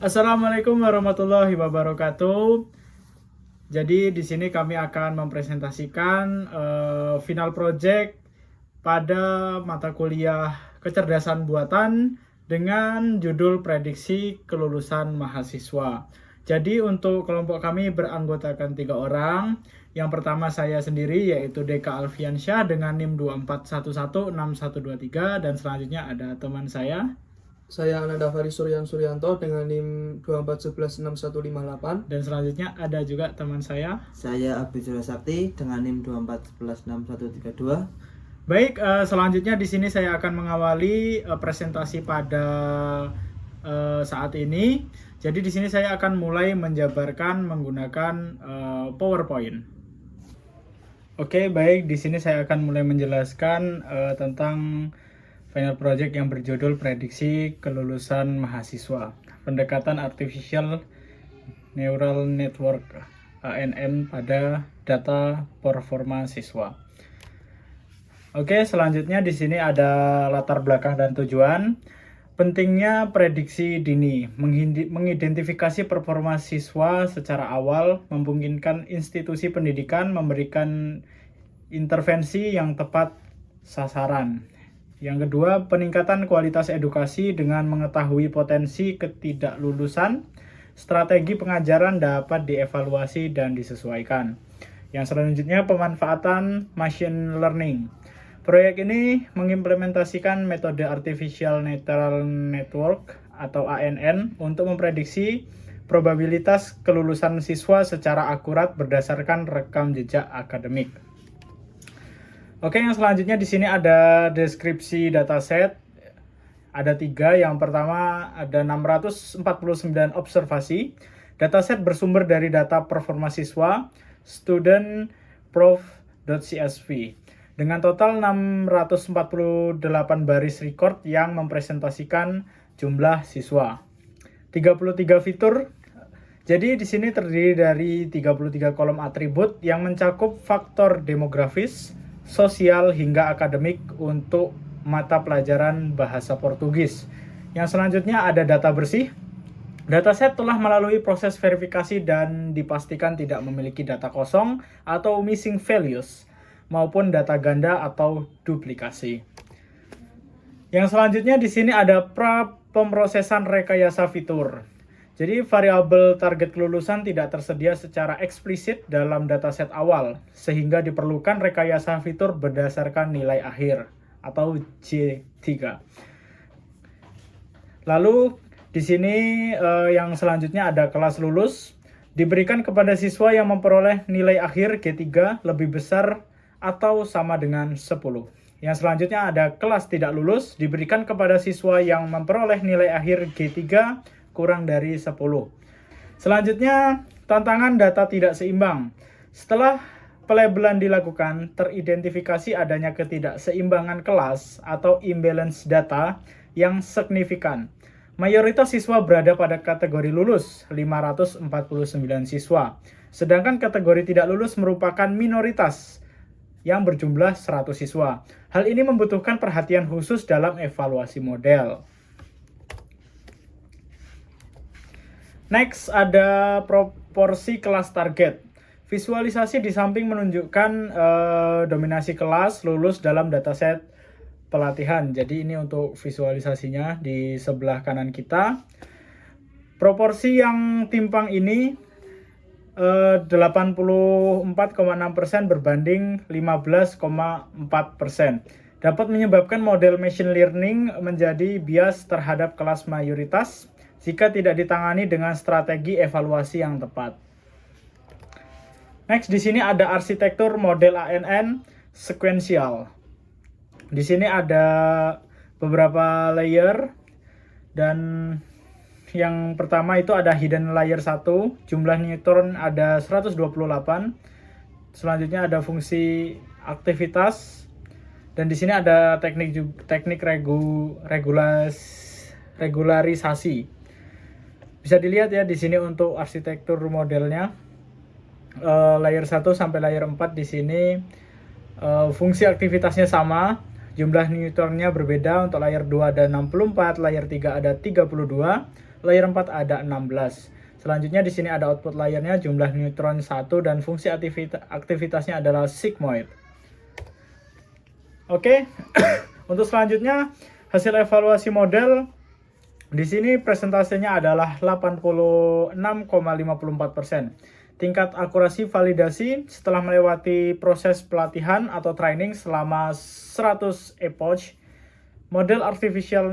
Assalamualaikum warahmatullahi wabarakatuh. Jadi di sini kami akan mempresentasikan final project pada mata kuliah kecerdasan buatan dengan judul prediksi kelulusan mahasiswa. Jadi untuk kelompok kami beranggotakan 3 orang. Yang pertama saya sendiri yaitu Deka Alfiansyah dengan NIM 24116123 dan selanjutnya ada teman Saya Ananda Fari Suryanto dengan NIM 24116158. dan selanjutnya ada juga teman saya. Saya Abdi Surya Sakti dengan NIM 24116132. Baik, selanjutnya di sini saya akan mengawali presentasi pada saat ini. Jadi di sini saya akan mulai menjabarkan menggunakan PowerPoint. Oke, baik. Di sini saya akan mulai menjelaskan tentang final project yang berjudul prediksi kelulusan mahasiswa. Pendekatan Artificial Neural Network ANN pada data performa siswa. Oke, selanjutnya di sini ada latar belakang dan tujuan. Pentingnya prediksi dini, mengidentifikasi performa siswa secara awal, memungkinkan institusi pendidikan memberikan intervensi yang tepat sasaran. Yang kedua, peningkatan kualitas edukasi dengan mengetahui potensi ketidaklulusan, strategi pengajaran dapat dievaluasi dan disesuaikan. Yang selanjutnya, pemanfaatan machine learning. Proyek ini mengimplementasikan metode Artificial Neural Network atau ANN untuk memprediksi probabilitas kelulusan siswa secara akurat berdasarkan rekam jejak akademik. Oke, yang selanjutnya di sini ada deskripsi dataset. Ada 3. Yang pertama ada 649 observasi. Dataset bersumber dari data performa siswa studentprof.csv dengan total 648 baris record yang mempresentasikan jumlah siswa. 33 fitur. Jadi di sini terdiri dari 33 kolom atribut yang mencakup faktor demografis, sosial hingga akademik untuk mata pelajaran bahasa Portugis. Yang selanjutnya ada data bersih. Dataset telah melalui proses verifikasi dan dipastikan tidak memiliki data kosong atau missing values maupun data ganda atau duplikasi. Yang selanjutnya di sini ada pemrosesan rekayasa fitur. Jadi variabel target kelulusan tidak tersedia secara eksplisit dalam dataset awal, sehingga diperlukan rekayasa fitur berdasarkan nilai akhir atau J3. Lalu di sini yang selanjutnya ada kelas lulus, diberikan kepada siswa yang memperoleh nilai akhir G3 lebih besar atau sama dengan 10. Yang selanjutnya ada kelas tidak lulus, diberikan kepada siswa yang memperoleh nilai akhir G3 kurang dari 10. Selanjutnya, tantangan data tidak seimbang. Setelah pelabelan dilakukan, teridentifikasi adanya ketidakseimbangan kelas atau imbalance data yang signifikan. Mayoritas siswa berada pada kategori lulus, 549 siswa. Sedangkan kategori tidak lulus merupakan minoritas yang berjumlah 100 siswa. Hal ini membutuhkan perhatian khusus dalam evaluasi model. Next, ada proporsi kelas target. Visualisasi di samping menunjukkan dominasi kelas lulus dalam dataset pelatihan. Jadi ini untuk visualisasinya di sebelah kanan kita. Proporsi yang timpang ini 84,6% berbanding 15,4%. Dapat menyebabkan model machine learning menjadi bias terhadap kelas mayoritas jika tidak ditangani dengan strategi evaluasi yang tepat. Next, di sini ada arsitektur model ANN sekuensial. Di sini ada beberapa layer dan yang pertama itu ada hidden layer 1, jumlah neutron ada 128. Selanjutnya ada fungsi aktivitas dan di sini ada teknik regularisasi. Bisa dilihat ya di sini untuk arsitektur modelnya. Layer 1 sampai layer 4 di sini fungsi aktivitasnya sama. Jumlah neutronnya berbeda. Untuk layer 2 ada 64, layer 3 ada 32. layer 4 ada 16. Selanjutnya di sini ada output layernya, jumlah neutron 1 dan fungsi aktivitasnya adalah sigmoid. Oke. Untuk selanjutnya hasil evaluasi model di sini presentasinya adalah 86,54%. Tingkat akurasi validasi setelah melewati proses pelatihan atau training selama 100 epoch, model artificial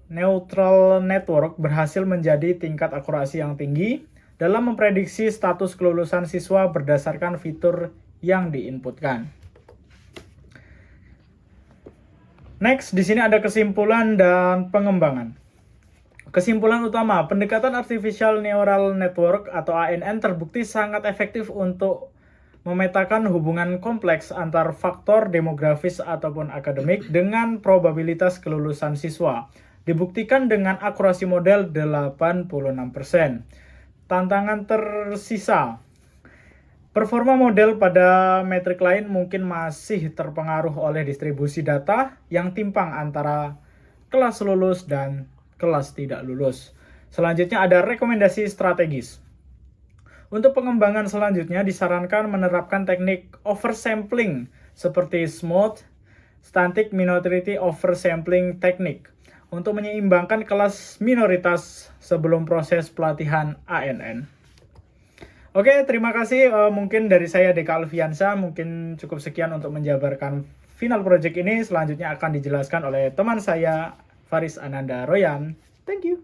neutral network berhasil menjadi tingkat akurasi yang tinggi dalam memprediksi status kelulusan siswa berdasarkan fitur yang diinputkan. Next, di sini ada kesimpulan dan pengembangan. Kesimpulan utama, pendekatan Artificial Neural Network atau ANN terbukti sangat efektif untuk memetakan hubungan kompleks antar faktor demografis ataupun akademik dengan probabilitas kelulusan siswa. Dibuktikan dengan akurasi model 86%. Tantangan tersisa, performa model pada metrik lain mungkin masih terpengaruh oleh distribusi data yang timpang antara kelas lulus dan kelas tidak lulus. Selanjutnya ada rekomendasi strategis. Untuk pengembangan selanjutnya disarankan menerapkan teknik oversampling seperti smooth static minority oversampling technique untuk menyeimbangkan kelas minoritas sebelum proses pelatihan ANN. Oke, terima kasih. Mungkin dari saya Deka Alfiansa, mungkin cukup sekian untuk menjabarkan final project ini. Selanjutnya akan dijelaskan oleh teman saya Faris Ananda Royan. Thank you.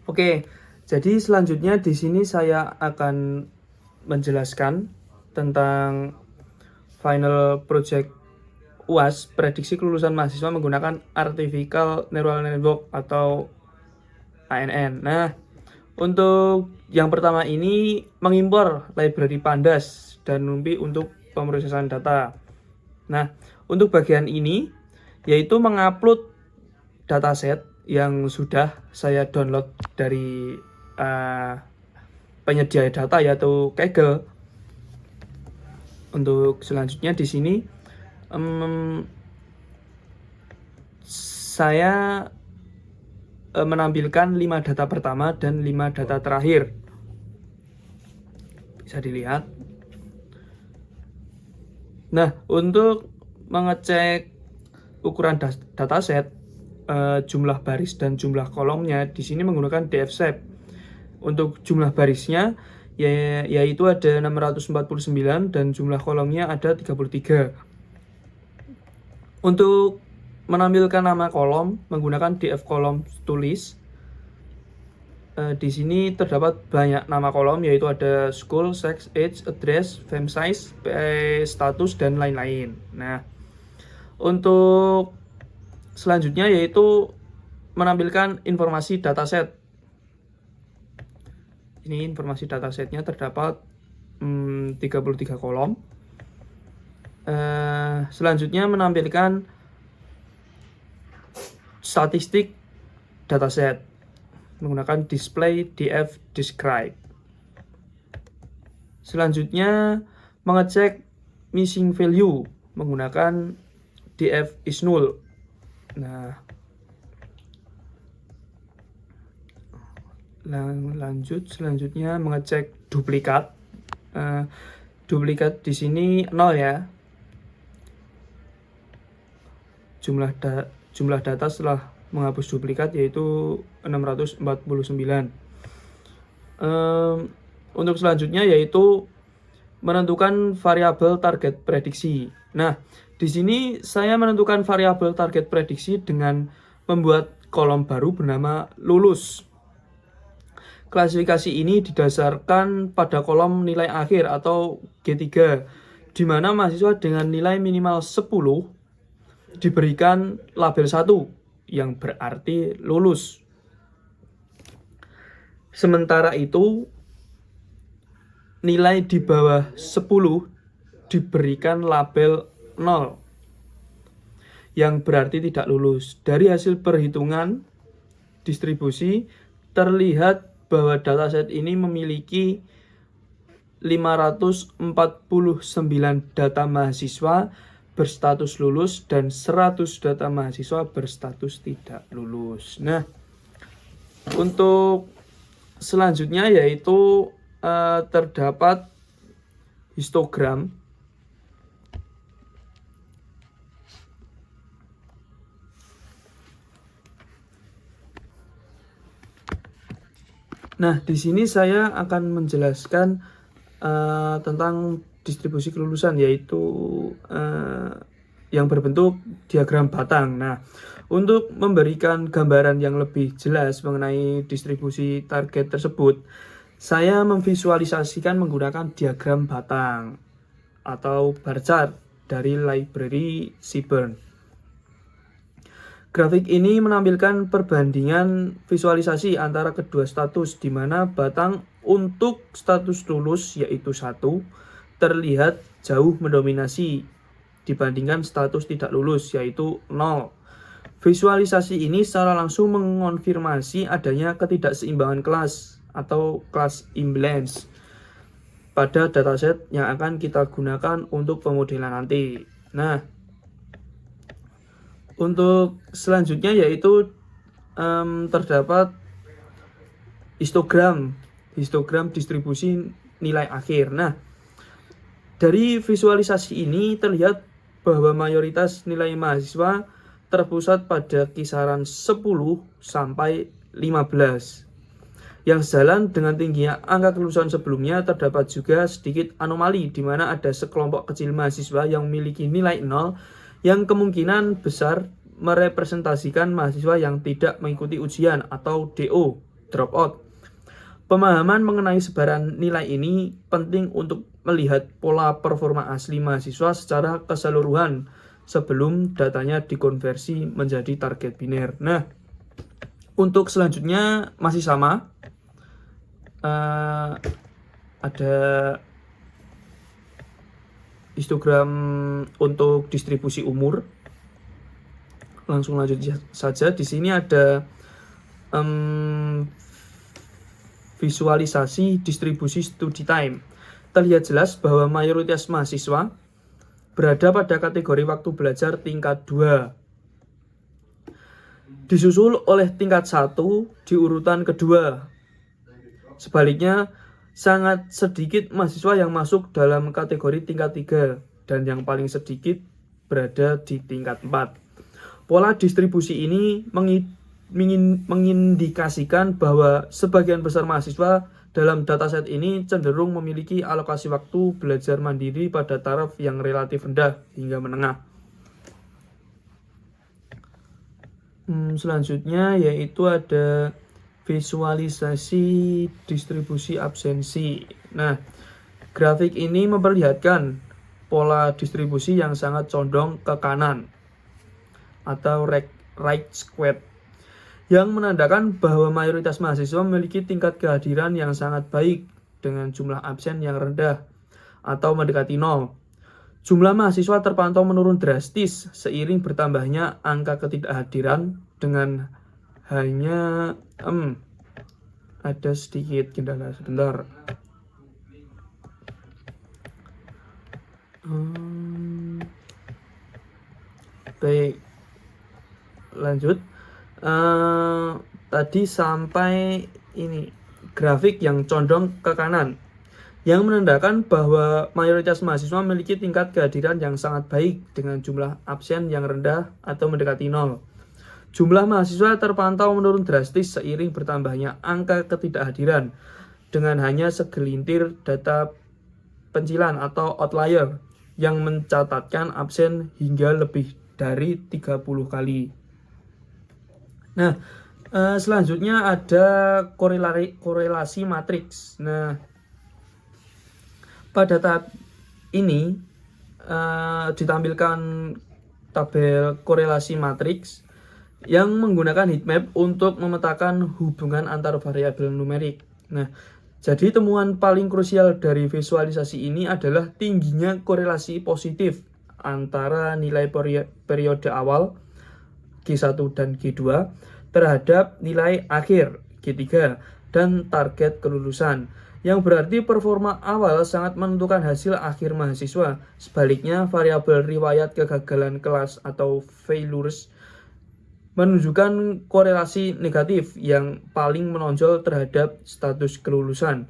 Oke, jadi selanjutnya di sini saya akan menjelaskan tentang final project UAS, prediksi kelulusan mahasiswa menggunakan Artificial Neural Network atau ANN. Nah, untuk yang pertama ini mengimpor library Pandas dan NumPy untuk pemrosesan data. Nah, untuk bagian ini yaitu mengupload dataset yang sudah saya download dari penyedia data yaitu Kaggle. Untuk selanjutnya di sini saya menampilkan 5 data pertama dan 5 data terakhir. Bisa dilihat. Nah, untuk mengecek ukuran dataset, jumlah baris dan jumlah kolomnya di sini menggunakan DF-Shape. Untuk jumlah barisnya yaitu ada 649 dan jumlah kolomnya ada 33. Untuk menampilkan nama kolom menggunakan DF kolom tulis. Di sini terdapat banyak nama kolom yaitu ada school, sex, age, address, fame size, PA status dan lain-lain. Nah, untuk selanjutnya yaitu menampilkan informasi dataset. Ini informasi datasetnya terdapat 33 kolom. Selanjutnya menampilkan statistik dataset menggunakan display df describe. Selanjutnya mengecek missing value menggunakan df is null. Nah, selanjutnya mengecek duplikat. Duplikat di sini 0 ya. Jumlah data setelah menghapus duplikat yaitu 649. Untuk selanjutnya yaitu menentukan variabel target prediksi. Nah, di sini saya menentukan variabel target prediksi dengan membuat kolom baru bernama lulus. Klasifikasi ini didasarkan pada kolom nilai akhir atau G3, di mana mahasiswa dengan nilai minimal 10 diberikan label 1 yang berarti lulus. Sementara itu, nilai di bawah 10 diberikan label 0 yang berarti tidak lulus. Dari hasil perhitungan distribusi terlihat bahwa dataset ini memiliki 549 data mahasiswa berstatus lulus dan 100 data mahasiswa berstatus tidak lulus. Nah, Untuk selanjutnya yaitu terdapat histogram. Nah, di sini saya akan menjelaskan tentang distribusi kelulusan, yaitu yang berbentuk diagram batang. Nah, untuk memberikan gambaran yang lebih jelas mengenai distribusi target tersebut, saya memvisualisasikan menggunakan diagram batang atau bar chart dari library Seaborn. Grafik ini menampilkan perbandingan visualisasi antara kedua status, di mana batang untuk status lulus yaitu 1 terlihat jauh mendominasi dibandingkan status tidak lulus yaitu 0. Visualisasi ini secara langsung mengonfirmasi adanya ketidakseimbangan kelas atau class imbalance pada dataset yang akan kita gunakan untuk pemodelan nanti. Nah, untuk selanjutnya yaitu terdapat histogram distribusi nilai akhir. Nah, dari visualisasi ini terlihat bahwa mayoritas nilai mahasiswa terpusat pada kisaran 10 sampai 15. Yang sejalan dengan tingginya angka kelulusan sebelumnya, terdapat juga sedikit anomali di mana ada sekelompok kecil mahasiswa yang memiliki nilai 0 yang kemungkinan besar merepresentasikan mahasiswa yang tidak mengikuti ujian atau DO, dropout. Pemahaman mengenai sebaran nilai ini penting untuk melihat pola performa asli mahasiswa secara keseluruhan sebelum datanya dikonversi menjadi target biner. Nah, untuk selanjutnya masih sama. Ada histogram untuk distribusi umur. Langsung lanjut saja. Di sini ada visualisasi distribusi study time. Terlihat jelas bahwa mayoritas mahasiswa berada pada kategori waktu belajar tingkat 2. Disusul oleh tingkat 1 di urutan kedua. Sebaliknya, sangat sedikit mahasiswa yang masuk dalam kategori tingkat 3 dan yang paling sedikit berada di tingkat 4. Pola distribusi ini mengindikasikan bahwa sebagian besar mahasiswa dalam dataset ini cenderung memiliki alokasi waktu belajar mandiri pada taraf yang relatif rendah hingga menengah. Selanjutnya yaitu ada visualisasi distribusi absensi. Nah, grafik ini memperlihatkan pola distribusi yang sangat condong ke kanan atau right square, yang menandakan bahwa mayoritas mahasiswa memiliki tingkat kehadiran yang sangat baik dengan jumlah absen yang rendah atau mendekati 0. Jumlah mahasiswa terpantau menurun drastis seiring bertambahnya angka ketidakhadiran dengan hanya ada sedikit kendala sebentar. Baik, lanjut. Tadi sampai ini grafik yang condong ke kanan, yang menandakan bahwa mayoritas mahasiswa memiliki tingkat kehadiran yang sangat baik dengan jumlah absen yang rendah atau mendekati 0. Jumlah mahasiswa terpantau menurun drastis seiring bertambahnya angka ketidakhadiran dengan hanya segelintir data pencilan atau outlier yang mencatatkan absen hingga lebih dari 30 kali. Nah, selanjutnya ada korelasi matriks. Nah, pada tahap ini ditampilkan tabel korelasi matriks yang menggunakan heatmap untuk memetakan hubungan antar variabel numerik. Nah, jadi temuan paling krusial dari visualisasi ini adalah tingginya korelasi positif antara nilai periode awal G1 dan G2 terhadap nilai akhir G3 dan target kelulusan, yang berarti performa awal sangat menentukan hasil akhir mahasiswa. Sebaliknya, variabel riwayat kegagalan kelas atau failures menunjukkan korelasi negatif yang paling menonjol terhadap status kelulusan.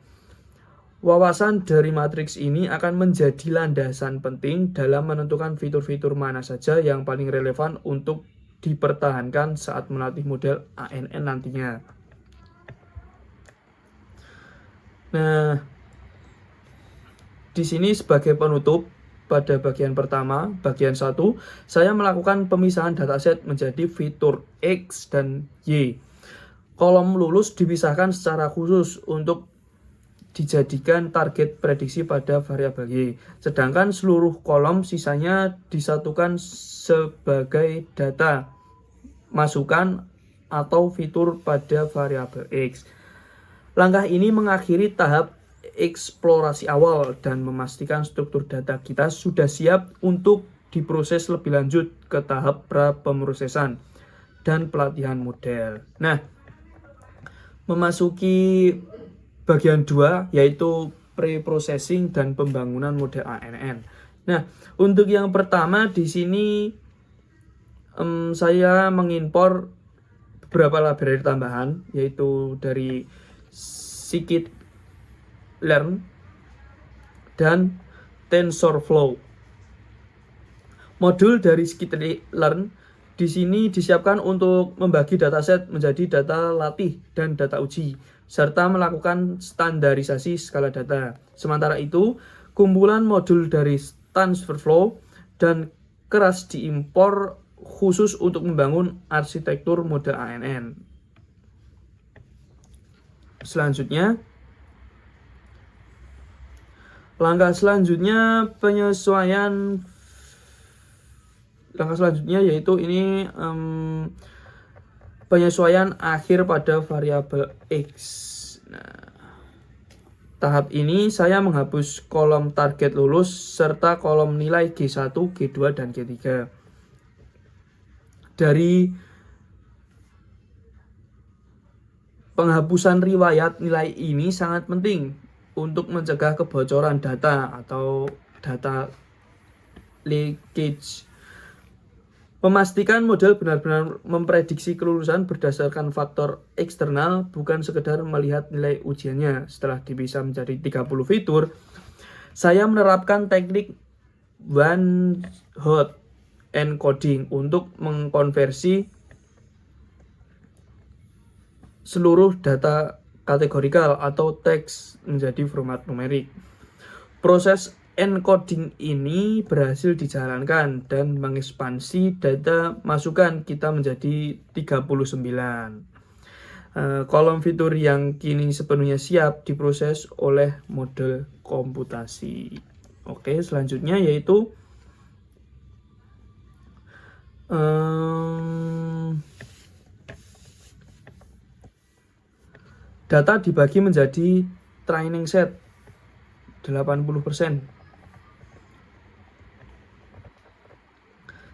Wawasan dari matriks ini akan menjadi landasan penting dalam menentukan fitur-fitur mana saja yang paling relevan untuk dipertahankan saat melatih model ANN nantinya. Nah, di sini sebagai penutup pada bagian pertama, bagian 1, saya melakukan pemisahan dataset menjadi fitur X dan Y. Kolom lulus dipisahkan secara khusus untuk dijadikan target prediksi pada variabel Y. Sedangkan seluruh kolom sisanya disatukan sebagai data masukan atau fitur pada variabel X. Langkah ini mengakhiri tahap eksplorasi awal dan memastikan struktur data kita sudah siap untuk diproses lebih lanjut ke tahap pra-pemrosesan dan pelatihan model. Nah, memasuki bagian 2 yaitu pre-processing dan pembangunan model ANN. Nah, untuk yang pertama di sini saya mengimpor beberapa library tambahan yaitu dari scikit-learn dan TensorFlow. Modul dari scikit-learn di sini disiapkan untuk membagi dataset menjadi data latih dan data uji, serta melakukan standarisasi skala data. Sementara itu, kumpulan modul dari TensorFlow dan keras diimpor khusus untuk membangun arsitektur model ANN. Selanjutnya, langkah selanjutnya yaitu ini penyesuaian akhir pada variabel X. Nah, tahap ini saya menghapus kolom target lulus serta kolom nilai G1, G2, dan G3. Dari penghapusan riwayat nilai ini sangat penting untuk mencegah kebocoran data atau data leakage. Memastikan model benar-benar memprediksi kelulusan berdasarkan faktor eksternal, bukan sekedar melihat nilai ujiannya. Setelah dipisah menjadi 30 fitur, saya menerapkan teknik one hot encoding untuk mengkonversi seluruh data kategorikal atau teks menjadi format numerik. Proses encoding ini berhasil dijalankan dan mengekspansi data masukan kita menjadi 39. Kolom fitur yang kini sepenuhnya siap diproses oleh model komputasi. Oke, selanjutnya yaitu data dibagi menjadi training set 80%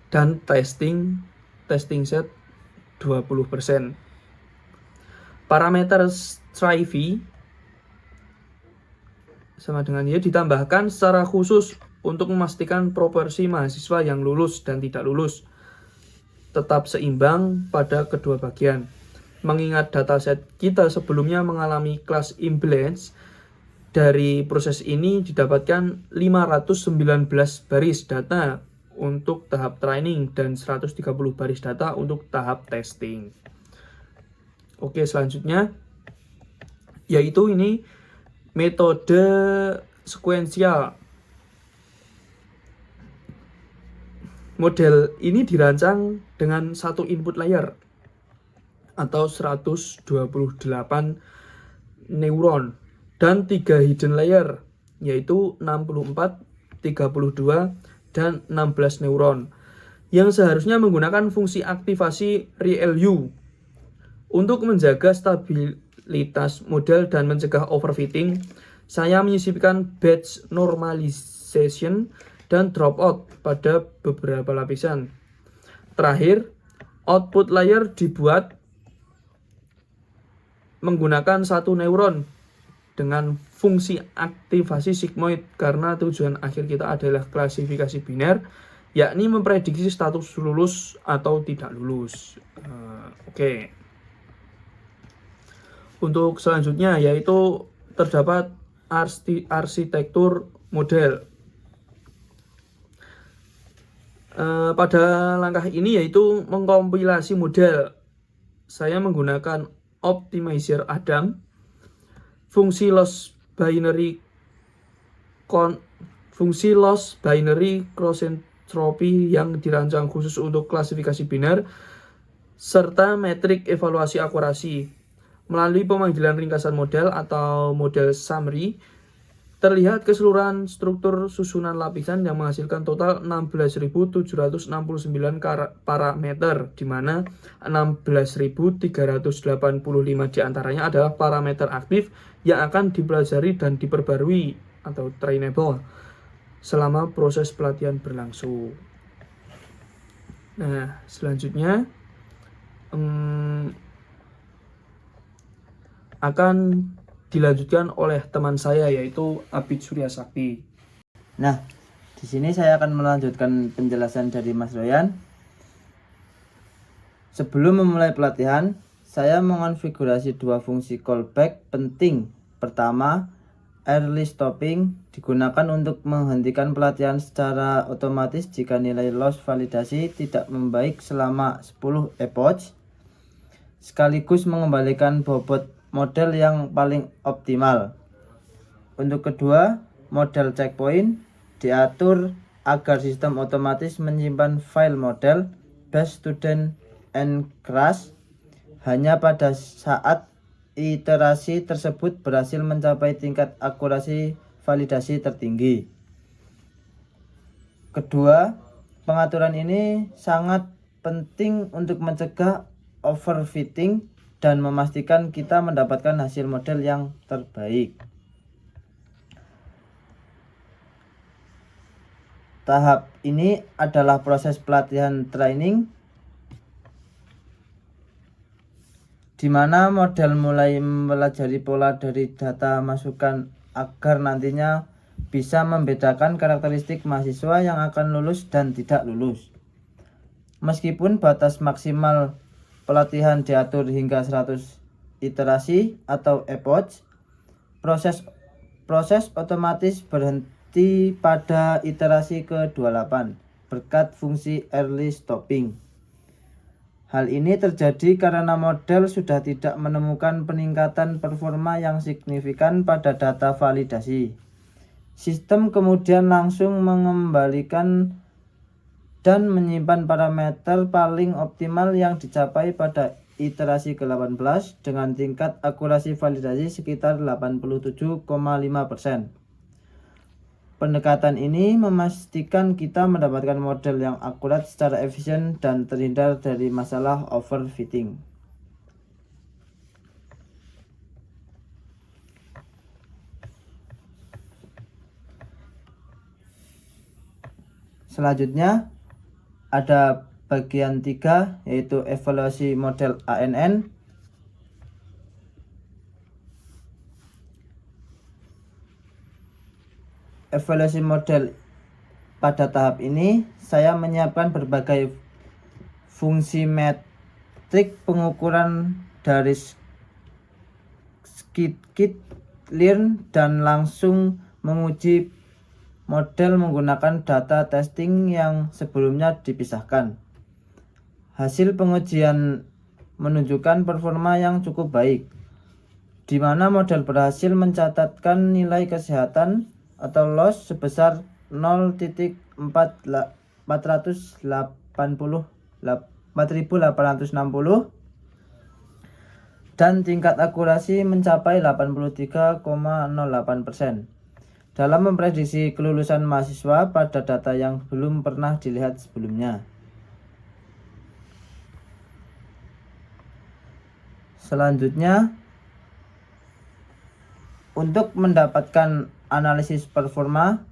dan testing set 20%. Parameter Strivey sama dengan Y ditambahkan secara khusus untuk memastikan proporsi mahasiswa yang lulus dan tidak lulus tetap seimbang pada kedua bagian. Mengingat dataset kita sebelumnya mengalami class imbalance, dari proses ini didapatkan 519 baris data untuk tahap training dan 130 baris data untuk tahap testing. Oke, selanjutnya yaitu ini metode sekuensial. Model ini dirancang dengan satu input layer atau 128 neuron dan 3 hidden layer yaitu 64, 32, dan 16 neuron yang seharusnya menggunakan fungsi aktivasi ReLU untuk menjaga stabilitas model dan mencegah overfitting. Saya menyisipkan batch normalization dan dropout pada beberapa lapisan. Terakhir, output layer dibuat menggunakan satu neuron dengan fungsi aktivasi sigmoid karena tujuan akhir kita adalah klasifikasi biner yakni memprediksi status lulus atau tidak lulus. Oke. Untuk selanjutnya yaitu terdapat arsitektur model. Pada langkah ini yaitu mengkompilasi model. Saya menggunakan optimizer Adam, fungsi loss binary cross entropy yang dirancang khusus untuk klasifikasi biner, serta metrik evaluasi akurasi. Melalui pemanggilan ringkasan model atau model summary, terlihat keseluruhan struktur susunan lapisan yang menghasilkan total 16.769 parameter, di mana 16.385 diantaranya adalah parameter aktif yang akan dipelajari dan diperbarui atau trainable selama proses pelatihan berlangsung. Nah, selanjutnya akan dilanjutkan oleh teman saya yaitu Abid Surya Sakti. Nah, di sini saya akan melanjutkan penjelasan dari Mas Royan. Sebelum memulai pelatihan, saya mengonfigurasi dua fungsi callback penting. Pertama, early stopping digunakan untuk menghentikan pelatihan secara otomatis jika nilai loss validasi tidak membaik selama 10 epoch, sekaligus mengembalikan bobot model yang paling optimal. Untuk kedua, model checkpoint diatur agar sistem otomatis menyimpan file model base student and crash hanya pada saat iterasi tersebut berhasil mencapai tingkat akurasi validasi tertinggi. Kedua, pengaturan ini sangat penting untuk mencegah overfitting dan memastikan kita mendapatkan hasil model yang terbaik. Tahap ini adalah proses pelatihan training, di mana model mulai mempelajari pola dari data masukan agar nantinya bisa membedakan karakteristik mahasiswa yang akan lulus dan tidak lulus. Meskipun batas maksimal pelatihan diatur hingga 100 iterasi atau epoch, proses otomatis berhenti pada iterasi ke-28 berkat fungsi early stopping. Hal ini terjadi karena model sudah tidak menemukan peningkatan performa yang signifikan pada data validasi. Sistem kemudian langsung mengembalikan dan menyimpan parameter paling optimal yang dicapai pada iterasi ke-18 dengan tingkat akurasi validasi sekitar 87,5%. Pendekatan ini memastikan kita mendapatkan model yang akurat secara efisien dan terhindar dari masalah overfitting. Selanjutnya ada bagian 3 yaitu evaluasi model ANN. Evaluasi model pada tahap ini saya menyiapkan berbagai fungsi metrik pengukuran dari scikit-learn dan langsung menguji model menggunakan data testing yang sebelumnya dipisahkan. Hasil pengujian menunjukkan performa yang cukup baik, di mana model berhasil mencatatkan nilai kesehatan atau loss sebesar 0.4860 dan tingkat akurasi mencapai 83,08%. Dalam memprediksi kelulusan mahasiswa pada data yang belum pernah dilihat sebelumnya. Selanjutnya, untuk mendapatkan analisis performa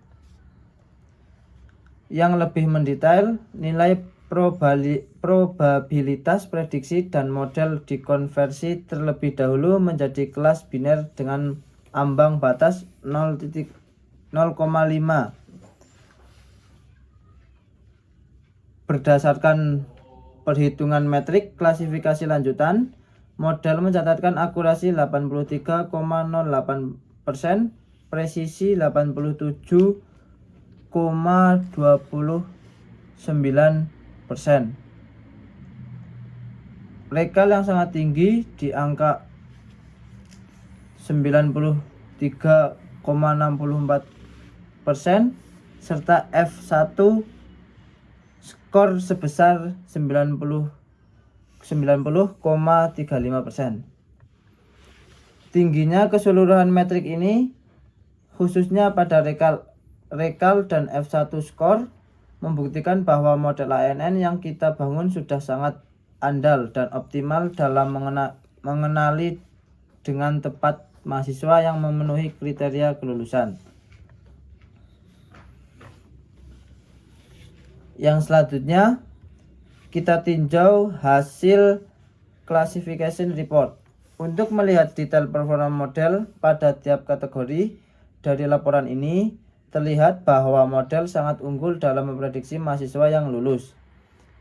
yang lebih mendetail, nilai probabilitas prediksi dan model dikonversi terlebih dahulu menjadi kelas biner dengan ambang batas 0,5 Berdasarkan perhitungan metrik klasifikasi lanjutan, model mencatatkan akurasi 83,08%, presisi 87,29%. Rekal yang sangat tinggi di angka 93,64%, serta F1 skor sebesar 90,35%. Tingginya keseluruhan metrik ini, khususnya pada rekal dan F1 skor, membuktikan bahwa model ANN yang kita bangun sudah sangat andal dan optimal dalam mengenali dengan tepat mahasiswa yang memenuhi kriteria kelulusan. Yang selanjutnya, kita tinjau hasil classification report. Untuk melihat detail performa model pada tiap kategori, dari laporan ini terlihat bahwa model sangat unggul dalam memprediksi mahasiswa yang lulus.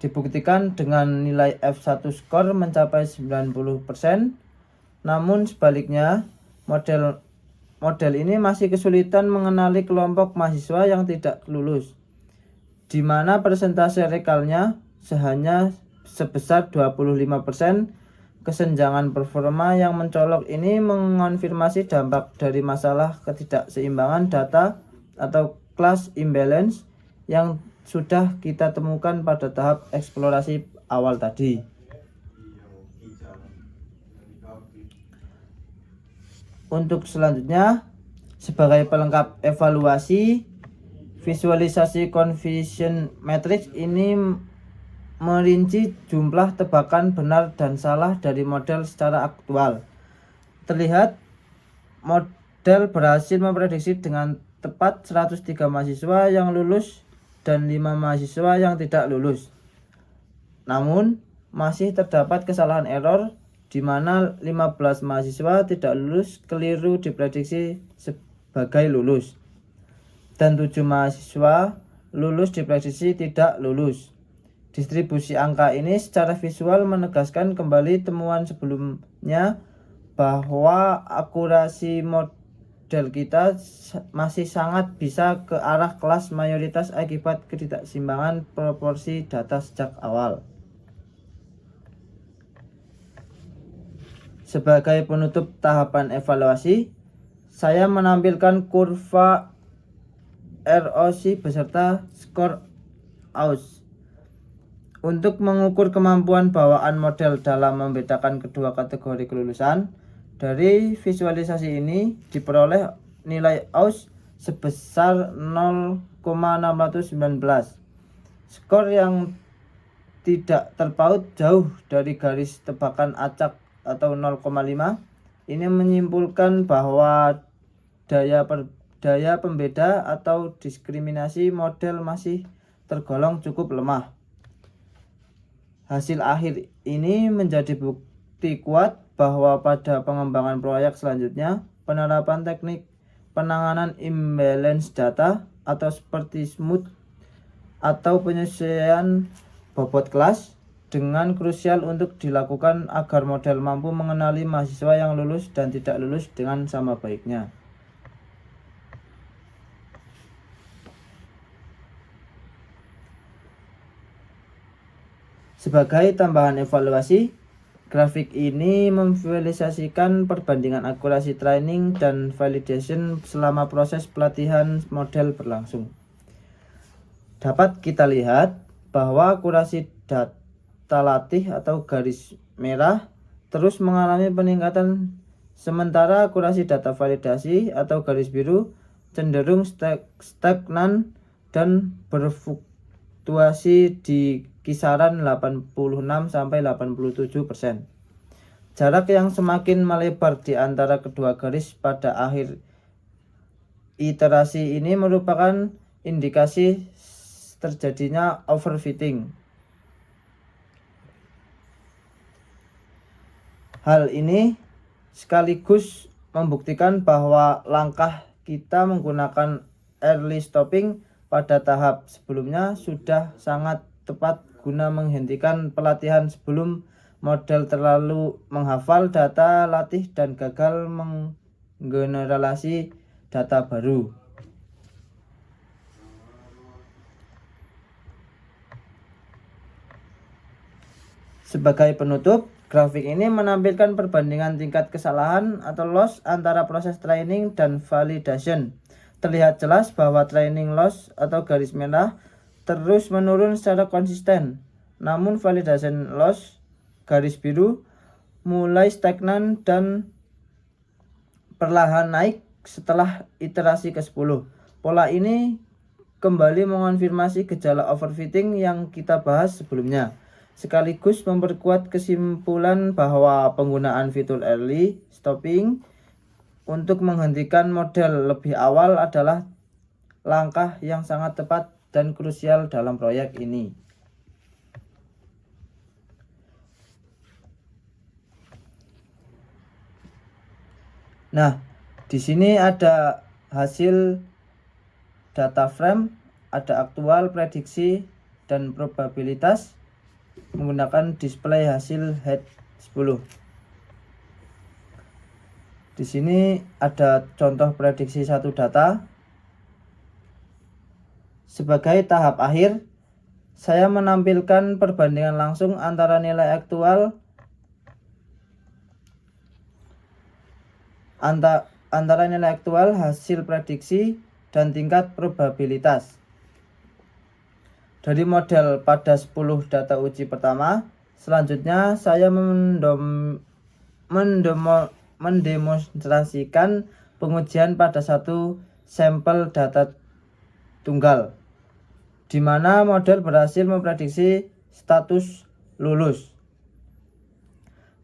Dibuktikan dengan nilai F1 skor mencapai 90%, namun sebaliknya model ini masih kesulitan mengenali kelompok mahasiswa yang tidak lulus, di mana persentase rekalnya hanya sebesar 25%. Kesenjangan performa yang mencolok ini mengonfirmasi dampak dari masalah ketidakseimbangan data atau class imbalance yang sudah kita temukan pada tahap eksplorasi awal tadi. Untuk selanjutnya, sebagai pelengkap evaluasi, visualisasi confusion matrix ini merinci jumlah tebakan benar dan salah dari model secara aktual. Terlihat model berhasil memprediksi dengan tepat 103 mahasiswa yang lulus dan 5 mahasiswa yang tidak lulus. Namun, masih terdapat kesalahan error di mana 15 mahasiswa tidak lulus keliru diprediksi sebagai lulus, dan 7 mahasiswa lulus diprediksi tidak lulus. Distribusi angka ini secara visual menegaskan kembali temuan sebelumnya bahwa akurasi model kita masih sangat bisa ke arah kelas mayoritas akibat ketidakseimbangan proporsi data sejak awal. Sebagai penutup tahapan evaluasi, saya menampilkan kurva ROC beserta skor AUS untuk mengukur kemampuan bawaan model dalam membedakan kedua kategori kelulusan. Dari visualisasi ini diperoleh nilai AUS sebesar 0,619, skor yang tidak terpaut jauh dari garis tebakan acak atau 0,5. Ini menyimpulkan bahwa daya pembeda atau diskriminasi model masih tergolong cukup lemah. Hasil akhir ini menjadi bukti kuat bahwa pada pengembangan proyek selanjutnya, penerapan teknik penanganan imbalance data atau seperti smooth atau penyesuaian bobot kelas dengan krusial untuk dilakukan agar model mampu mengenali mahasiswa yang lulus dan tidak lulus dengan sama baiknya. Sebagai tambahan evaluasi, grafik ini memvisualisasikan perbandingan akurasi training dan validation selama proses pelatihan model berlangsung. Dapat kita lihat bahwa akurasi data latih atau garis merah terus mengalami peningkatan, sementara akurasi data validasi atau garis biru cenderung stagnan dan berfluktuasi di kisaran 86-87%. Jarak yang semakin melebar di antara kedua garis pada akhir iterasi ini merupakan indikasi terjadinya overfitting. Hal ini sekaligus membuktikan bahwa langkah kita menggunakan early stopping pada tahap sebelumnya sudah sangat tepat guna menghentikan pelatihan sebelum model terlalu menghafal data latih dan gagal menggeneralisasi data baru. Sebagai penutup, grafik ini menampilkan perbandingan tingkat kesalahan atau loss antara proses training dan validation. Terlihat jelas bahwa training loss atau garis merah terus menurun secara konsisten. Namun validation loss garis biru mulai stagnan dan perlahan naik setelah iterasi ke-10. Pola ini kembali mengonfirmasi gejala overfitting yang kita bahas sebelumnya, sekaligus memperkuat kesimpulan bahwa penggunaan fitur early stopping untuk menghentikan model lebih awal adalah langkah yang sangat tepat dan krusial dalam proyek ini. Nah, di sini ada hasil data frame, ada aktual, prediksi, dan probabilitas menggunakan display hasil head 10. Di sini ada contoh prediksi satu data. Sebagai tahap akhir, saya menampilkan perbandingan langsung antara nilai aktual hasil prediksi dan tingkat probabilitas dari model pada 10 data uji pertama. Selanjutnya saya mendemonstrasikan pengujian pada satu sampel data tunggal, di mana model berhasil memprediksi status lulus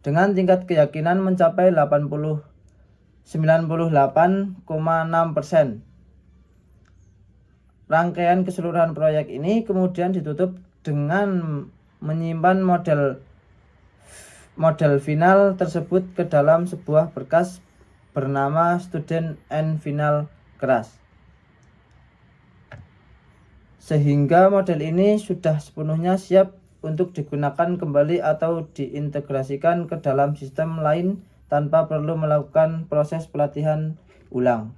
dengan tingkat keyakinan mencapai 98,6%. Rangkaian keseluruhan proyek ini kemudian ditutup dengan menyimpan model final tersebut ke dalam sebuah berkas bernama Student and Final Crash, sehingga model ini sudah sepenuhnya siap untuk digunakan kembali atau diintegrasikan ke dalam sistem lain tanpa perlu melakukan proses pelatihan ulang.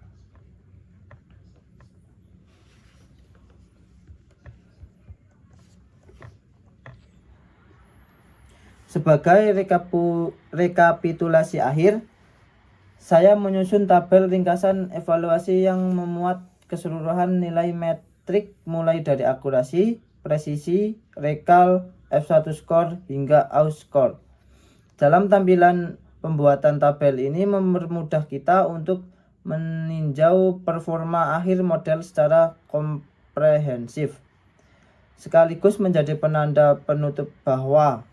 Sebagai rekapitulasi akhir, saya menyusun tabel ringkasan evaluasi yang memuat keseluruhan nilai metrik mulai dari akurasi, presisi, recall, F1 score hingga aus score. Dalam tampilan pembuatan tabel ini mempermudah kita untuk meninjau performa akhir model secara komprehensif, sekaligus menjadi penanda penutup bahwa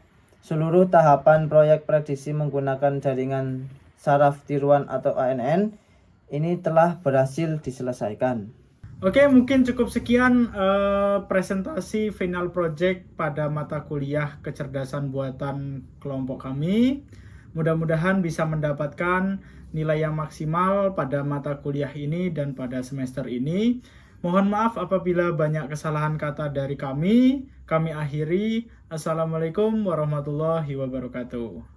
seluruh tahapan proyek prediksi menggunakan jaringan saraf tiruan atau ANN ini telah berhasil diselesaikan. Oke, mungkin cukup sekian presentasi final project pada mata kuliah kecerdasan buatan kelompok kami. Mudah-mudahan bisa mendapatkan nilai yang maksimal pada mata kuliah ini dan pada semester ini. Mohon maaf apabila banyak kesalahan kata dari kami. Kami akhiri. Assalamualaikum warahmatullahi wabarakatuh.